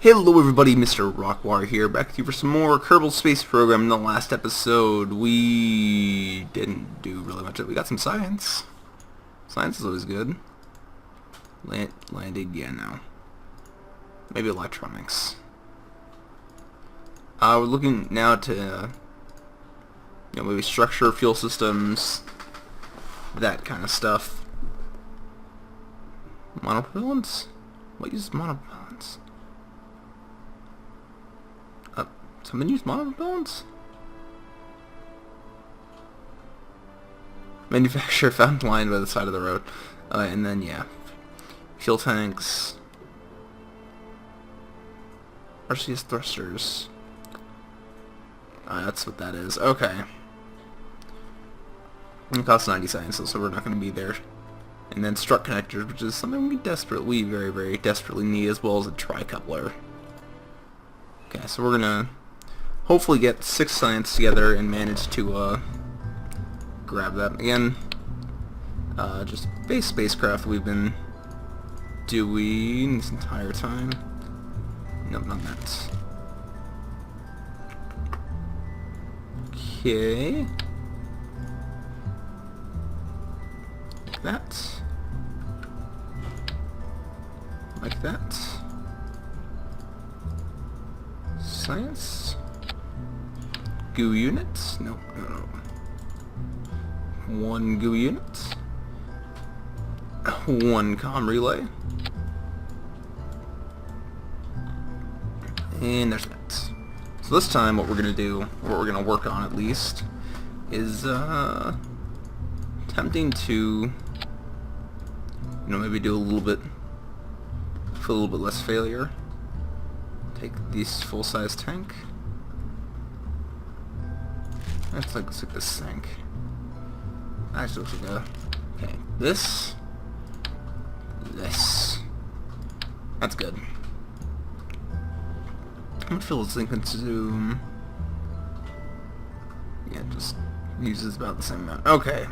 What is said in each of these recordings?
Hello everybody, Mr. Rockwire here, back with you for some more Kerbal Space Program. In the last episode, we didn't do really much of it. We got some science. Science is always good. Landed, yeah, no. Maybe electronics. We're looking now to, maybe structure, fuel systems, that kind of stuff. Monopropellants? What uses monopropellants? Someone use monopropellants? Manufacturer found lying by the side of the road. And then, yeah. Fuel tanks. RCS thrusters. That's what that is. Okay. It costs 90 cents, so we're not going to be there. And then strut connectors, which is something we very, very desperately need, as well as a tri-coupler. Okay, so we're going to hopefully get 6 science together and manage to grab that. Again, just base spacecraft we've been doing this entire time. Nope, not that. Okay. Like that. Like that. Science. GUI unit? Nope, no. 1 GUI unit. 1 comm relay. And there's that. So this time what we're going to do, what we're going to work on at least, is attempting to, maybe do a little bit less failure. Take this full-size tank. Looks like this sink. Actually looks like a... Okay, this. That's good. How much fuel does this thing consume? Yeah, it just uses about the same amount. Okay.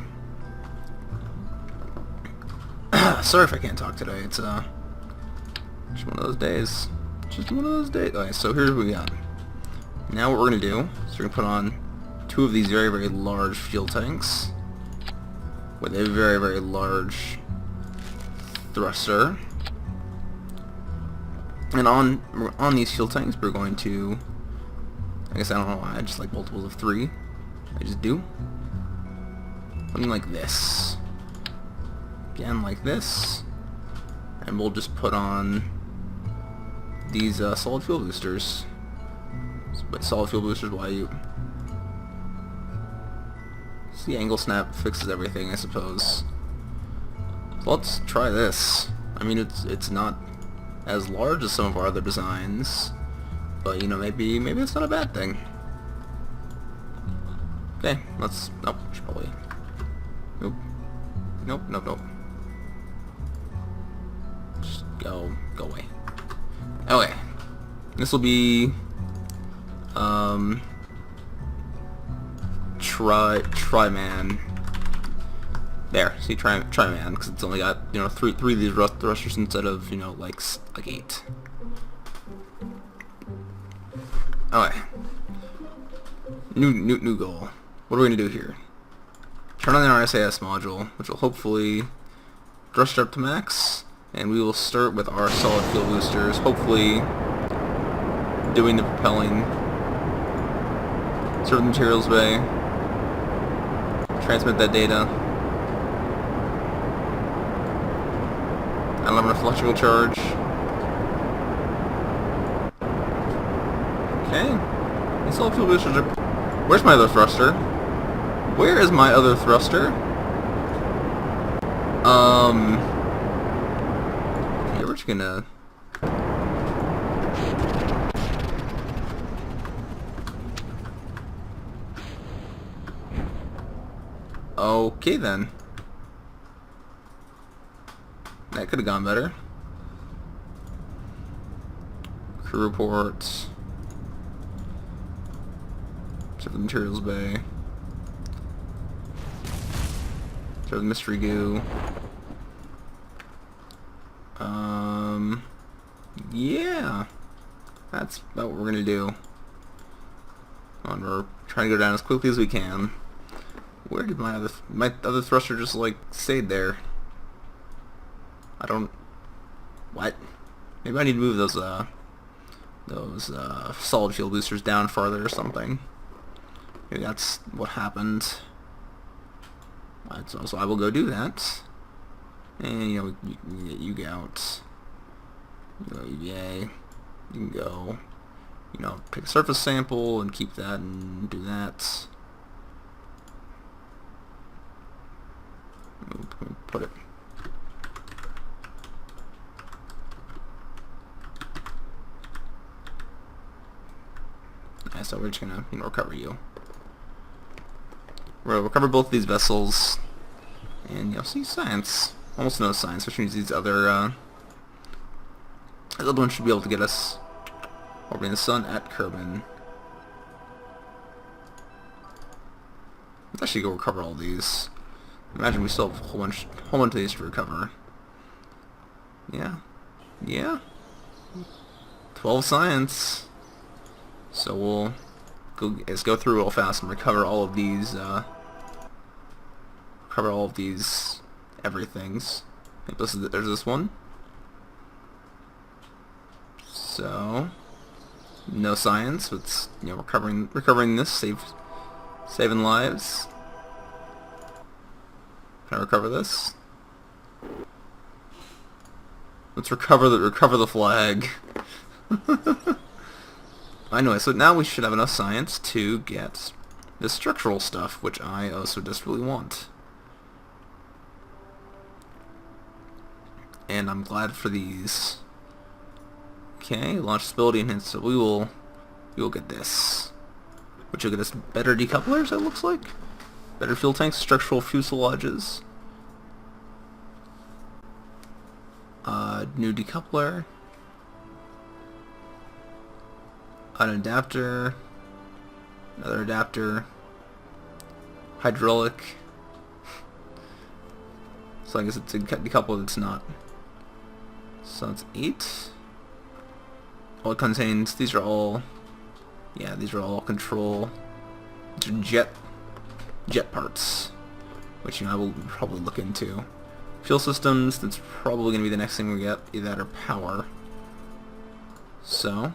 Sorry if I can't talk today. It's just one of those days. Okay, so here's what we got. Now what we're going to do is we're going to put on 2 of these very, very large fuel tanks with a very, very large thruster. And on these fuel tanks we're going to, I guess I don't know why, I just like multiples of 3. I just do. Something like this. Again, like this. And we'll just put on these solid fuel boosters. But solid fuel boosters, why you... See, angle snap fixes everything, I suppose. So let's try this. I mean, it's not as large as some of our other designs, but maybe it's not a bad thing. Okay, let's... Nope, should probably... Nope. Just go away. Okay. This will be... Tri-man. There, see, Tri-man, because it's only got, 3 of these thrusters instead of, like 8. Okay. New goal. What are we gonna do here? Turn on the RSAS module, which will hopefully thruster up to max, and we will start with our solid fuel boosters, hopefully doing the propelling. Serve the materials bay. Transmit that data. I don't have enough electrical charge. Okay. These solid fuel boosters are... Where's my other thruster? Where is my other thruster? Yeah, we're just gonna... Okay then. That could have gone better. Crew reports. Check the materials bay. Check the mystery goo. Yeah. That's about what we're gonna do. And we're trying to go down as quickly as we can. Where did my other thruster just like stayed there? I don't. What? Maybe I need to move those solid fuel boosters down farther or something. Maybe that's what happened. Right, so I will go do that. And you can get you out. Yay. You can go. Pick a surface sample and keep that and do that. Put it. Yeah, so we're just gonna recover you. We'll recover both of these vessels, and see science. Almost no science, which means these other ones should be able to get us orbiting the sun at Kerbin. Let's actually go recover all these. Imagine we still have a whole bunch of these to recover. Yeah. 12 science. So we'll go through real fast and recover all of these. Everythings. I think there's this one. So no science, but recovering this, saving lives. Can I recover this? Let's recover the flag. Anyway, so now we should have enough science to get the structural stuff, which I also desperately want. And I'm glad for these. Okay, launch stability enhanced, so we will get this. Which will get us better decouplers, it looks like. Better fuel tanks, structural fuselages. New decoupler. An adapter. Another adapter. Hydraulic. So I guess it's a decoupler that's not. So it's 8. All it contains, these are all control. These are jet parts, which I will probably look into. Fuel systems, that's probably going to be the next thing we get, either that or power. So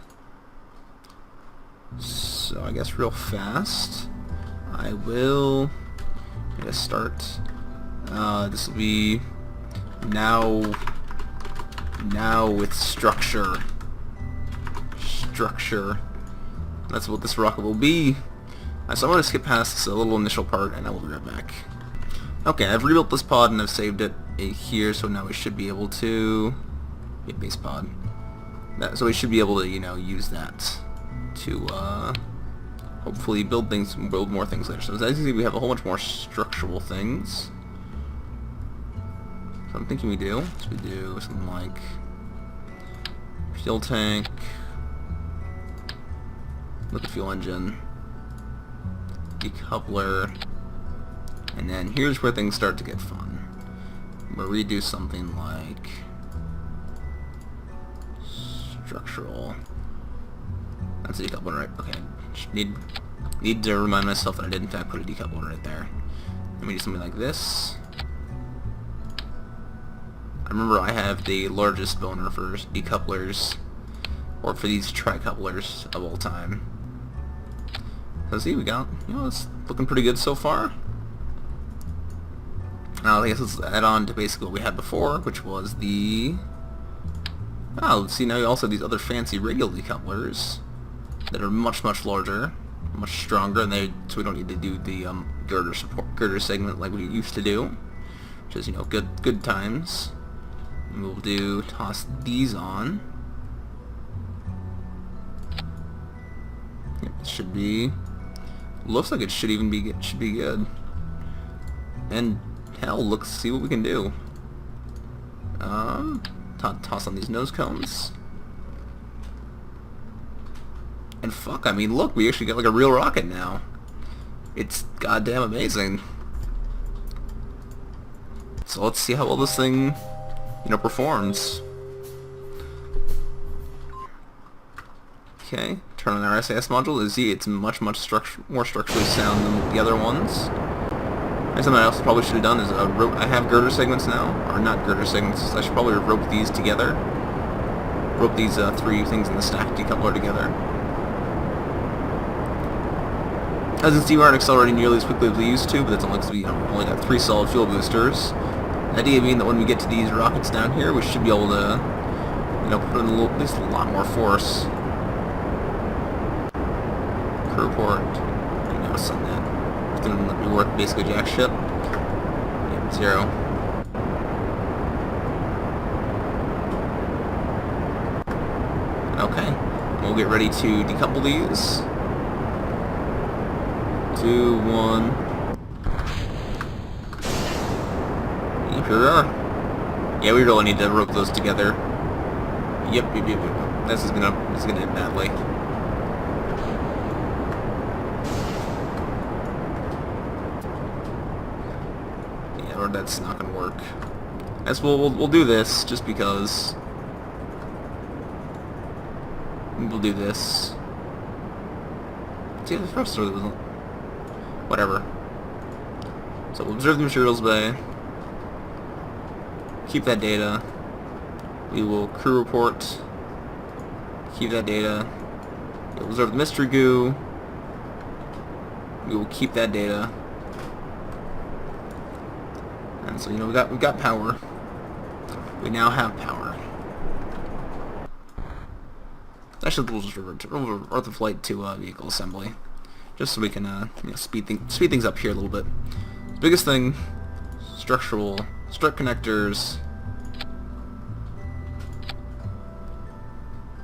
I guess real fast, I will start. This will be now with structure. That's what this rocket will be. So I'm going to skip past this little initial part, and I will be right back. Okay, I've rebuilt this pod and I've saved it here, so now we should be able to base pod. So we should be able to use that to hopefully build more things later. So as you can see, we have a whole bunch more structural things. So I'm thinking we do something like fuel tank, liquid fuel engine, decoupler, and then here's where things start to get fun. Where we do something like structural. That's a decoupler, right? Okay. Need to remind myself that I did in fact put a decoupler right there. Let me do something like this. I remember I have the largest boner for decouplers, or for these tricouplers of all time. So see, we got, it's looking pretty good so far. Now I guess let's add on to basically what we had before, which was the... let's see, now we also have these other fancy radial decouplers that are much larger, much stronger, and so we don't need to do the girder segment like we used to do, which is good times. And we'll toss these on. Yep, it should be. Looks like it should be good. And hell, let's see what we can do. Toss on these nose cones. And fuck, I mean, look, we actually got like a real rocket now. It's goddamn amazing. So let's see how well this thing, performs. Okay, turn on our SAS module. As you see, it's much more structurally sound than the other ones. And something else I probably should have done is I have girder segments now, or not girder segments. I should probably rope these together. Rope these three things in the stack decoupler together. As you can see, we aren't accelerating nearly as quickly as we used to, but that's only because we only got 3 solid fuel boosters. The idea being that when we get to these rockets down here, we should be able to, put in at least a lot more force. Crew port. I noticed on that. It's going to be worth basically jack ship. Yep, 0. Okay. We'll get ready to decouple these. 2, 1. Yep, here we are. Yeah, we really need to rope those together. Yep. This is gonna end badly. Yeah, or that's not gonna work. As we'll do this just because. We'll do this. See, the first story wasn't. Whatever. So we'll observe the materials bay. Keep that data. We will crew report. Keep that data. We'll observe the mystery goo. We will keep that data. And so we've got power. We now have power. Actually, we'll just revert the flight to vehicle assembly, just so we can speed things up here a little bit. The biggest thing, strut connectors.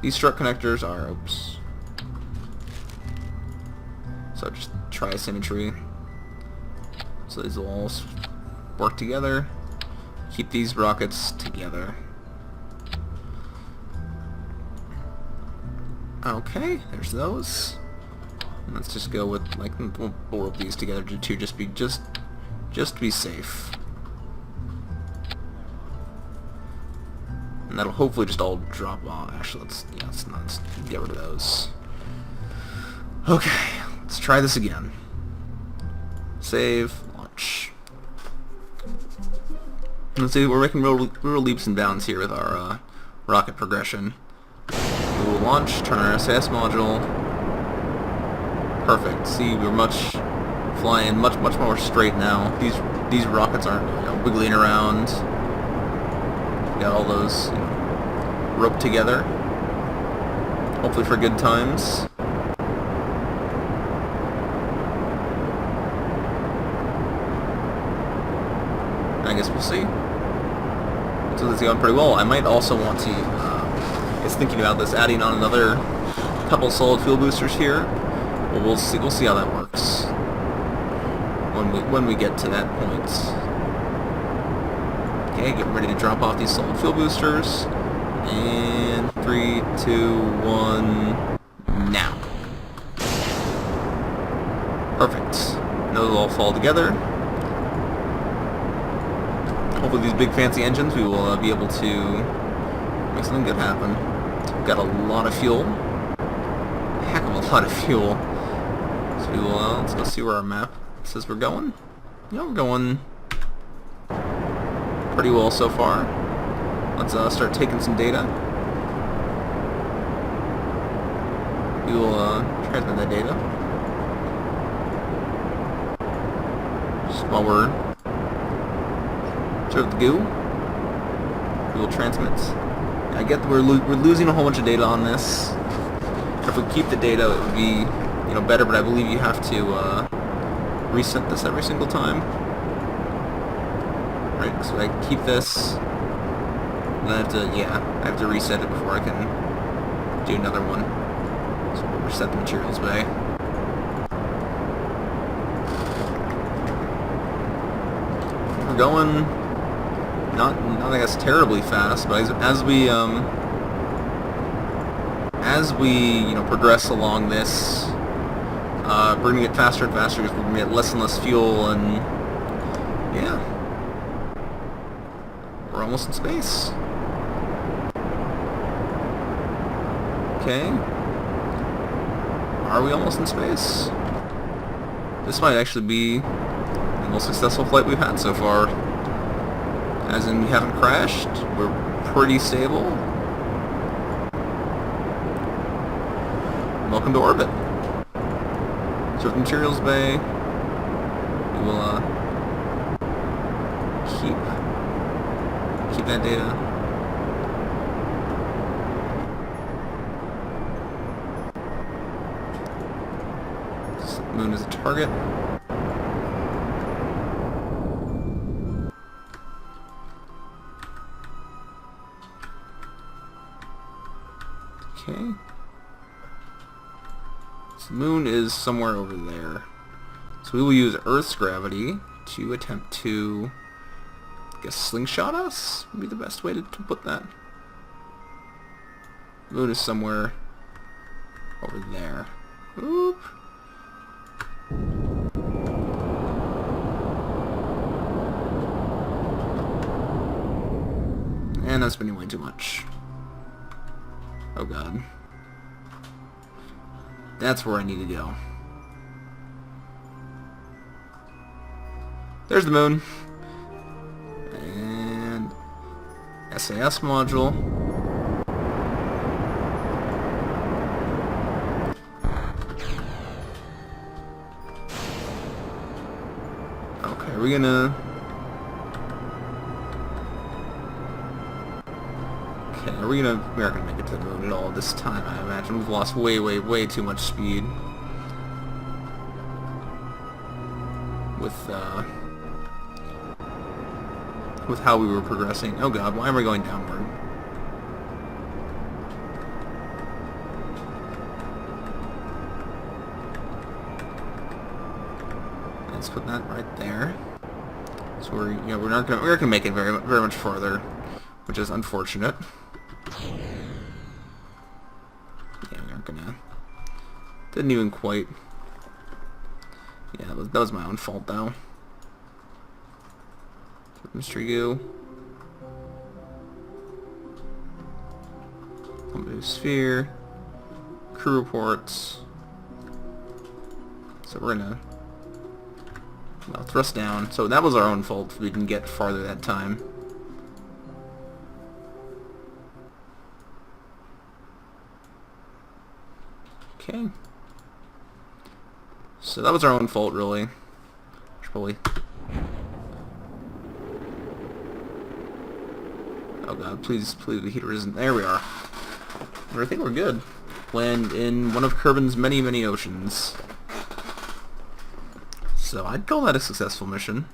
These strut connectors are, oops. So just try symmetry. So these will all work together. Keep these rockets together. Okay, there's those. Let's just go with we'll rope these together to just to be safe. And that'll hopefully just all drop off. Actually, let's get rid of those. Okay, let's try this again. Save, launch. Let's see, we're making real leaps and bounds here with our rocket progression. We will launch, turn our SAS module. Perfect. See, we're flying much more straight now. These rockets aren't wiggling around. Got all those roped together. Hopefully for good times. I guess we'll see. So this is going pretty well. I might also want to. Is thinking about this, adding on another couple solid fuel boosters here. Well, we'll see how that works when we get to that point. Okay, getting ready to drop off these solid fuel boosters. And 3, 2, 1, now. Perfect. Those will all fall together. Hopefully these big fancy engines, we will be able to make something good happen. We've got a lot of fuel. A heck of a lot of fuel. So we will, let's go see where our map says we're going. Yeah, we're going pretty well so far. Let's start taking some data. We will transmit that data. Just while we're sort of the goo, we will transmit. I get that we're losing a whole bunch of data on this. If we keep the data, it would be better. But I believe you have to reset this every single time. Right. So I keep this. And I have to reset it before I can do another one. So we'll reset the materials bay. We're going not I guess terribly fast, but as we progress along this, we're gonna get faster and faster because we're gonna get less and less fuel, and yeah, we're almost in space. Okay, Are we almost in space? This might actually be the most successful flight we've had so far. As in, we haven't crashed. We're pretty stable. Welcome to orbit. So with materials bay, we will keep that data. So the moon is a target. Okay. So the moon is somewhere over there. So we will use Earth's gravity to attempt to, I guess, slingshot us would be the best way to put that. The moon is somewhere over there. Oop. And I'm spending way too much. Oh god. That's where I need to go. There's the moon. And SAS module. Okay, we aren't gonna make it to the moon at all this time, I imagine. We've lost way too much speed. With how we were progressing. Oh god, why am I going downward? Let's put that right there. So we're not gonna make it very much farther, which is unfortunate. Yeah, we aren't gonna. Didn't even quite. Yeah, that was my own fault though. Mr. Goo. Sphere. Crew reports. So we're gonna thrust down. So that was our own fault. We didn't get farther that time. Okay. So that was our own fault, really. Should probably. Oh god, please the heater isn't. There we are. I think we're good. Land in one of Kerbin's many oceans. So I'd call that a successful mission.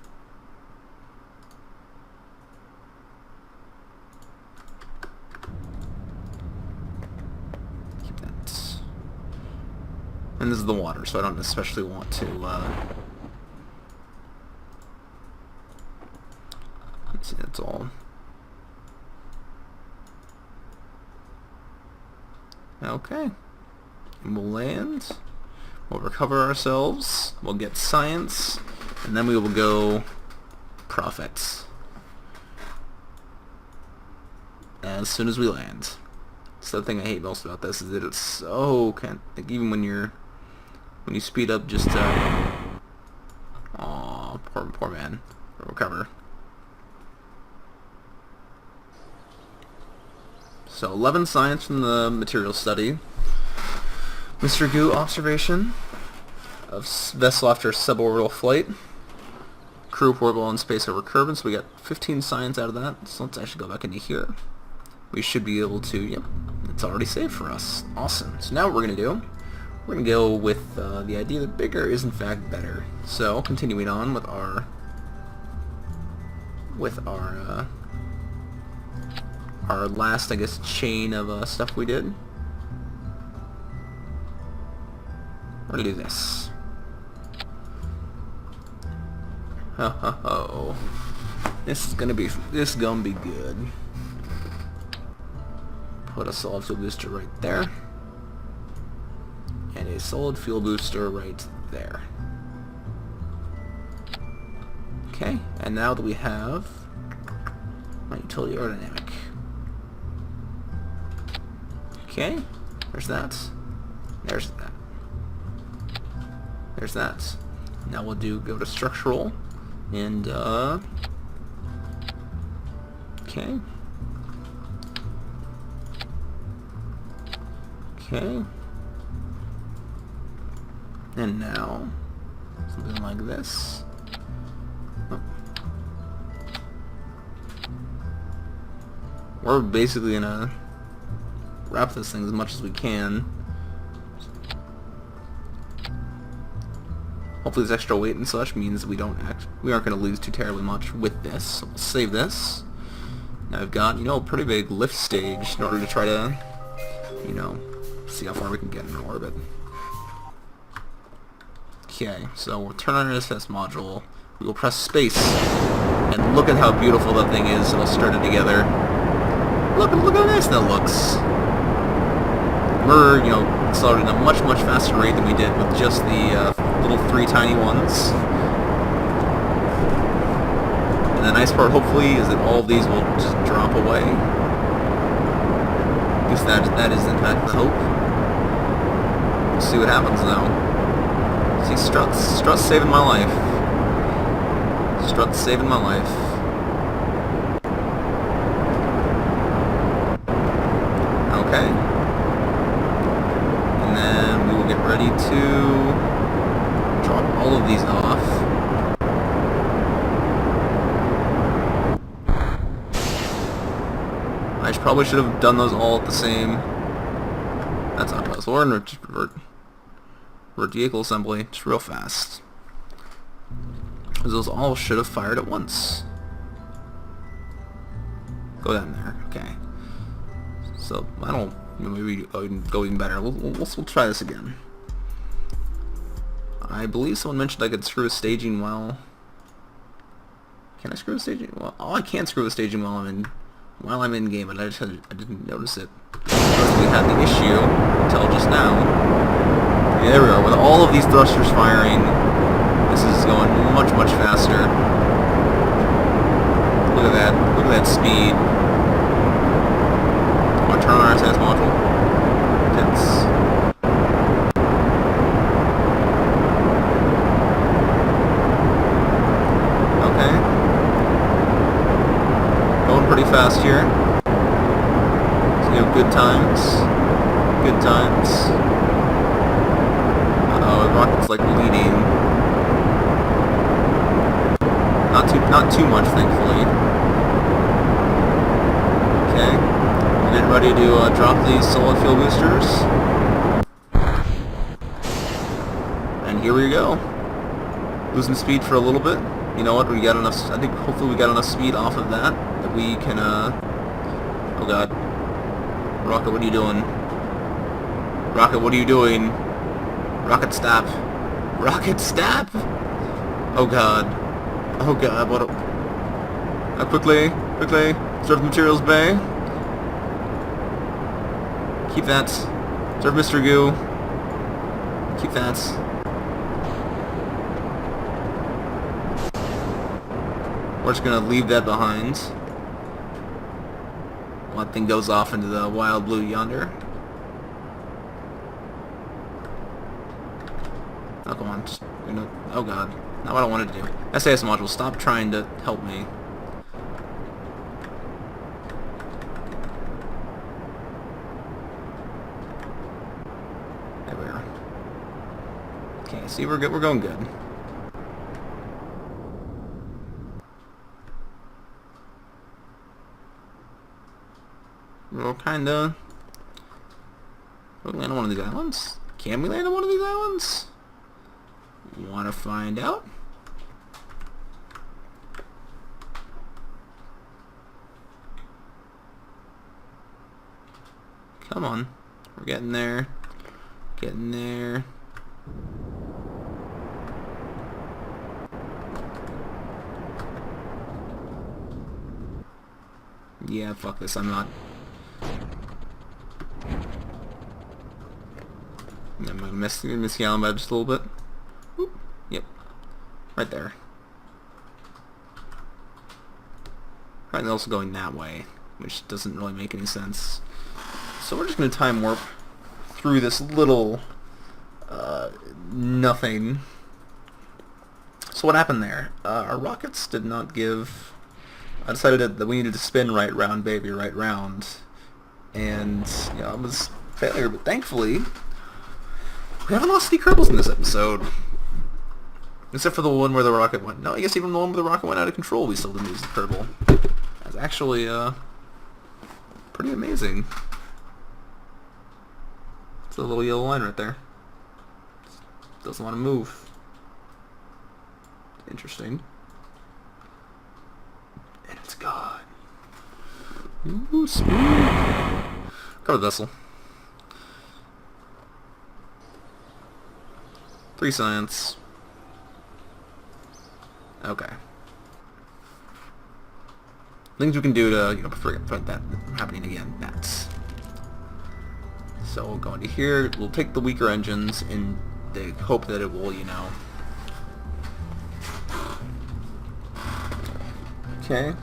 Keep that. And this is the water, so I don't especially want to, let's see, that's all. Okay. And we'll land. We'll recover ourselves. We'll get science. And then we will go profits. As soon as we land. So the thing I hate most about this is that it's so like even when you speed up just aw, poor man. We'll recover. So 11 science from the material study. Mr. Goo observation of vessel after suborbital flight. Crew report while in space over Kerbin, so we got 15 science out of that. So let's actually go back into here. We should be able to, yep, it's already saved for us. Awesome. So now what we're going to do, we're going to go with the idea that bigger is in fact better. So continuing on with our last, I guess, chain of stuff we did. We're gonna do this. Ho ho ho. This is gonna be good. Put a solid fuel booster right there. And a solid fuel booster right there. Okay, and now that we have my utility aerodynamic. Okay, there's that. There's that. There's that. Now we'll go to structural, and okay. Okay. And now something like this. Oh. We're basically gonna wrap this thing as much as we can. Hopefully this extra weight and such means we aren't going to lose too terribly much with this. So we'll save this. Now I've got, a pretty big lift stage in order to try to, see how far we can get in orbit. Okay, so we'll turn on our SS module. We will press space, and look at how beautiful that thing is all started together. Look how nice that looks. We're, accelerating at a much, much faster rate than we did with just the little 3 tiny ones. And the nice part, hopefully, is that all of these will just drop away. At least that is, in fact, the hope. We'll see what happens, though. See, Strut's saving my life. Strut's saving my life. Okay. And then we will get ready to drop all of these off. I probably should have done those all at the same... That's not possible. We're going to revert vehicle assembly just real fast. Because those all should have fired at once. Go down there. Okay. So, I don't... maybe go even better. We'll try this again. I believe someone mentioned I could screw a staging while... Can I screw a staging while? Oh, I can't screw a staging while I'm in game, and I didn't notice it. We had the issue until just now. Yeah, there we are. With all of these thrusters firing, this is going much, much faster. Look at that. Look at that speed. Want to turn on our SS module? Tense. Okay. Going pretty fast here. So, good times. Good times. Uh-oh, the rocket's like leading. Not too much, thankfully. Okay. We're getting ready to drop these solid fuel boosters. And here we go. Losing speed for a little bit. You know what? We got enough. I think hopefully we got enough speed off of that we can. Oh God. Rocket, what are you doing? Rocket, what are you doing? Rocket, stop. Rocket, stop! Oh God. Oh God, what a... quickly, Serve materials bay. Keep that. Serve Mr. Goo. Keep that. We're just gonna leave that behind. That thing goes off into the wild blue yonder. Oh, come on. Just, oh God. Not what I wanted to do. SAS module, stop trying to help me. There we are. Okay, see, we're good. We're going good. We're kinda... Can we land on one of these islands? Can we land on one of these islands? Wanna find out? Come on. We're getting there. Getting there. Yeah, fuck this. I'm not... I'm gonna miss the island by just a little bit. Whoop. Yep. Right there. Right, and also going that way, which doesn't really make any sense. So we're just gonna time warp through this little nothing. So what happened there? Our rockets did not give... I decided that we needed to spin right round, baby, right round. And, yeah, it was a failure, but thankfully, we haven't lost any Kerbals in this episode. Except for the one where the rocket went... No, I guess even the one where the rocket went out of control, we still didn't use the Kerbal. That's actually, pretty amazing. It's a little yellow line right there. Doesn't want to move. Interesting. And it's gone. Ooh, smooth. Cover the vessel. 3 science. Okay. Things we can do to, you know, prevent that happening again. That's. So we'll go into here. We'll take the weaker engines and they hope that it will, you know. Okay.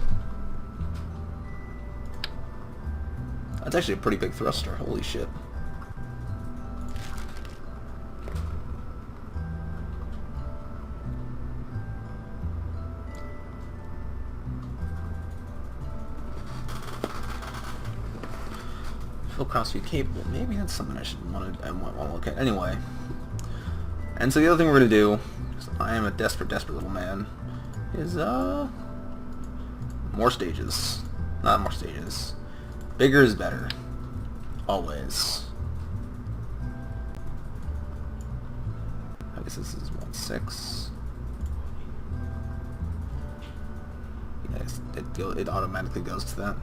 That's actually a pretty big thruster. Holy shit. Full cross-feed capable. Maybe that's something I should want to look at. Anyway. And so the other thing we're going to do, because I am a desperate little man, is, more stages. Not more stages. Bigger is better. Always. I guess this is 1.6. Yes, it automatically goes to that.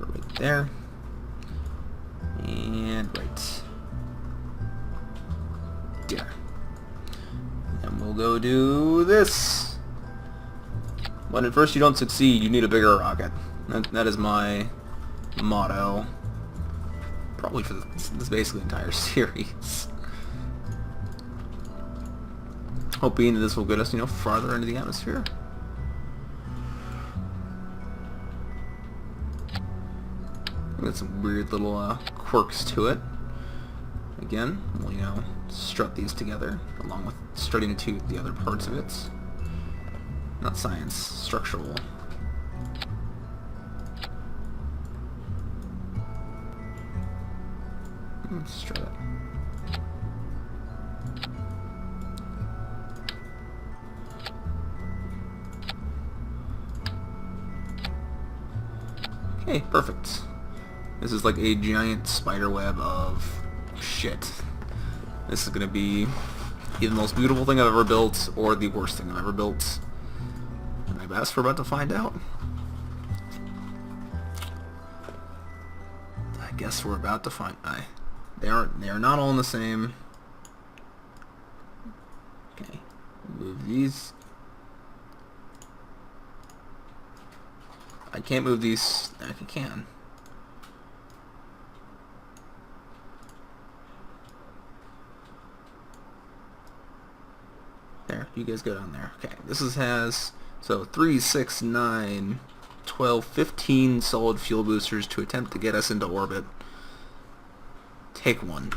Right there. And right there. And we'll go do this. When at first you don't succeed, you need a bigger rocket. That is my motto. Probably for this basically entire series. Hoping that this will get us, you know, farther into the atmosphere. Got some weird little quirks to it. Again, we'll, you know, strut these together along with strutting to the other parts of it. Not science, structural. Strut it. Okay, perfect. This is like a giant spider web of shit. This is gonna be either the most beautiful thing I've ever built or the worst thing I've ever built. And I guess we're about to find out. I guess we're about to find. They are not all in the same. Okay, move these. I can't move these. I can. There, you guys go down there. Okay, this has, so 3, 6, 9, 12, 15 solid fuel boosters to attempt to get us into orbit. Take one.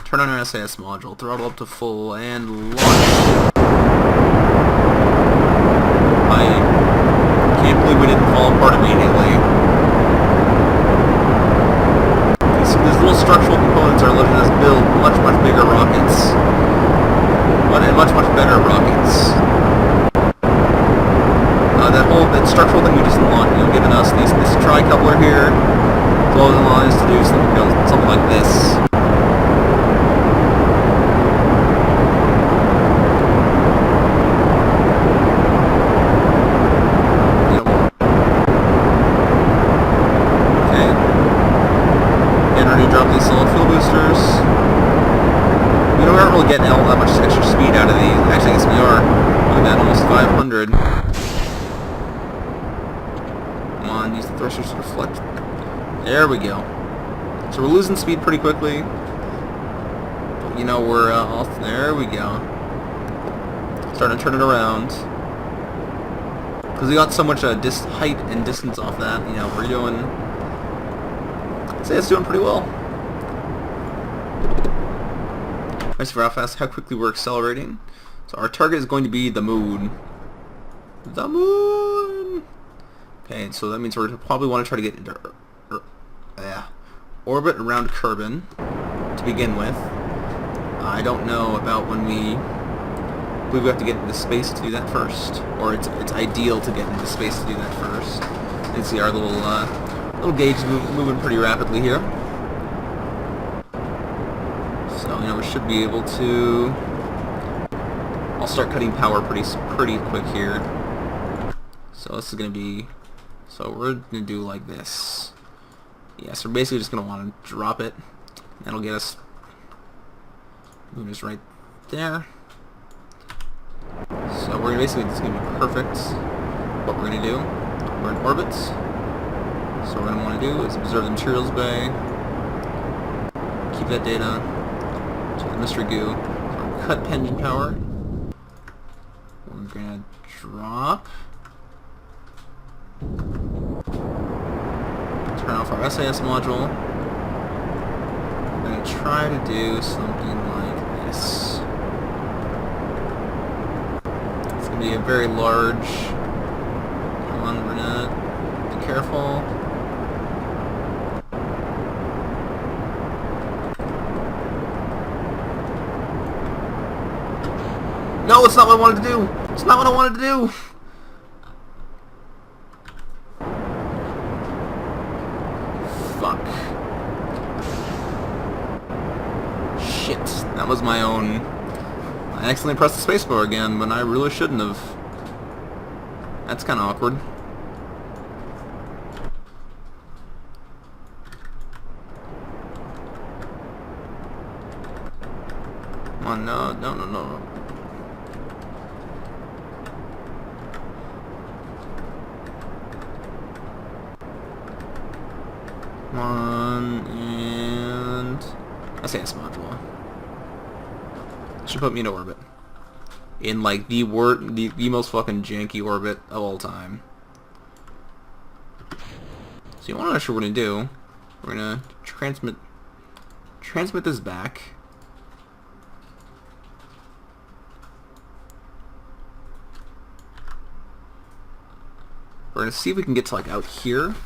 Turn on our SAS module, throttle up to full, and launch. I can't believe we didn't fall apart immediately. These little structural components are letting us build much bigger rockets. And much better rockets. That structural thing we just launched, you know, giving us this tri-coupler here, as well as allowing us to do something like this. Yep. Okay. And we're gonna drop these solid fuel boosters. We aren't really getting all that much extra speed out of these. Actually, I guess we are. Look at that, almost 500. Come on, use the thrusters to deflect. There we go. So we're losing speed pretty quickly. But, you know, we're off. There we go. Starting to turn it around. Because we got so much height and distance off that, you know, we're doing... I'd say it's doing pretty well. Nice for how quickly we're accelerating. So our target is going to be the moon. The moon! Okay, so that means we're going to probably want to try to get into orbit around Kerbin to begin with. I don't know about when we have to get into space to do that first, or it's ideal to get into space to do that first. You can see our little gauge is moving pretty rapidly here. So we should be able to. I'll start cutting power pretty quick here. So this is gonna be. So we're gonna do like this. Yeah, so we're basically just gonna want to drop it. That'll get us. Moon is right there. So we're basically just gonna be perfect. What we're gonna do? We're in orbit. So what we're gonna want to do is observe the materials bay. Keep that data. Check the mystery goo. So we're gonna cut engine power. We're gonna drop. Turn off our SAS module. We're going to try to do something like this. It's going to be a very large... Come on, we're going to be careful. No, it's not what I wanted to do! It's not what I wanted to do! Fuck. Shit. That was my own... I accidentally pressed the spacebar again, but I really shouldn't have. That's kind of awkward. Come on, no, no, no, no. Come on, and... SAS module. Should put me in orbit. In, like, the most fucking janky orbit of all time. So you want to know what we're going to do? We're going to transmit this back. We're going to see if we can get to, like, out here.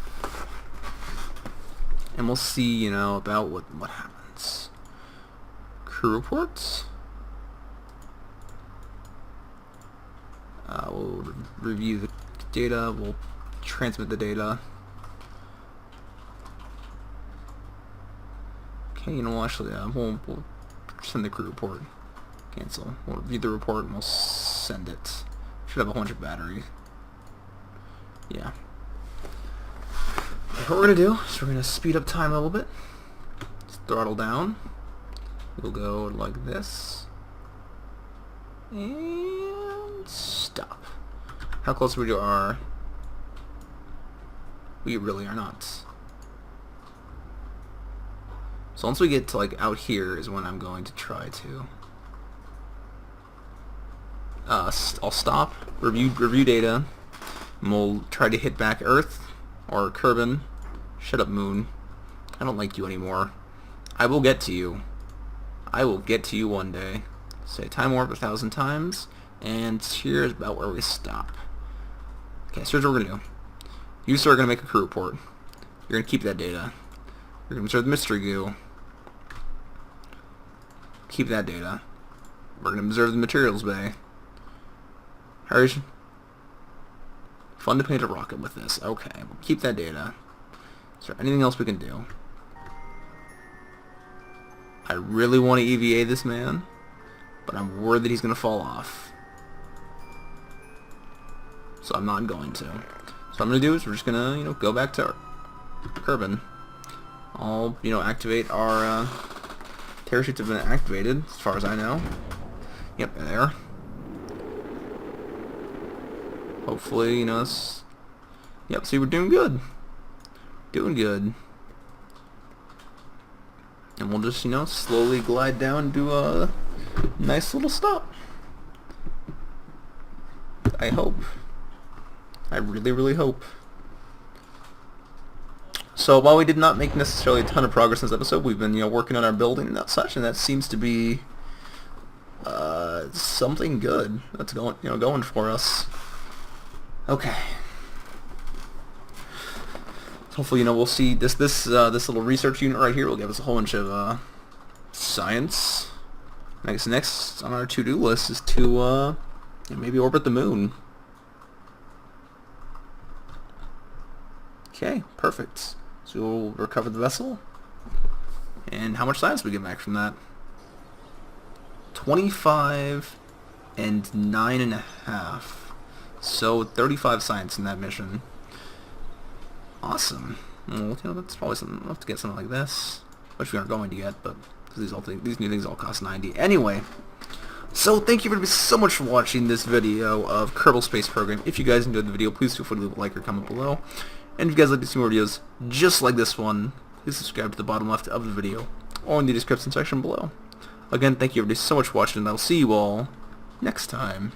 And we'll see, about what happens. Crew reports. We'll review the data. We'll transmit the data. Okay, actually, we'll send the crew report. Cancel. We'll review the report and we'll send it. Should have 100 battery. Yeah. What we're going to do is we're going to speed up time a little bit. Just throttle down. We'll go like this. And stop. How close we are? We really are not. So once we get to like out here is when I'm going to try to. I'll stop, review data, and we'll try to hit back Earth or Kerbin. Shut up, Moon. I don't like you anymore. I will get to you. I will get to you one day. Say time warp 1,000 times, and here's about where we stop. Okay, so here's what we're gonna do. You sir are gonna make a crew report. You're gonna keep that data. You're gonna observe the mystery goo. Keep that data. We're gonna observe the materials bay. Hurry. Fun to paint a rocket with this. Okay, we'll keep that data. Is there anything else we can do? I really want to EVA this man, but I'm worried that he's going to fall off. So I'm not going to. So what I'm going to do is we're just going to, go back to Kerbin. I'll, activate our, parachutes have been activated, as far as I know. Yep, there. Hopefully, it's... Yep, see, we're doing good. Doing good. And we'll just, slowly glide down to a nice little stop. I hope. I really, really hope. So while we did not make necessarily a ton of progress in this episode, we've been, working on our building and such, and that seems to be something good that's going for us. Okay. Hopefully, we'll see this little research unit right here will give us a whole bunch of science. I guess next on our to-do list is to maybe orbit the moon. Okay, perfect. So we'll recover the vessel. And how much science do we get back from that? 25 and 9.5. So 35 science in that mission. Awesome. Well, that's probably something. We'll have to get something like this, which we aren't going to get, but these new things all cost 90. Anyway, so thank you so much for watching this video of Kerbal Space Program. If you guys enjoyed the video, please feel free to leave a like or comment below. And if you guys like to see more videos just like this one, please subscribe to the bottom left of the video or in the description section below. Again, thank you everybody so much for watching, and I'll see you all next time.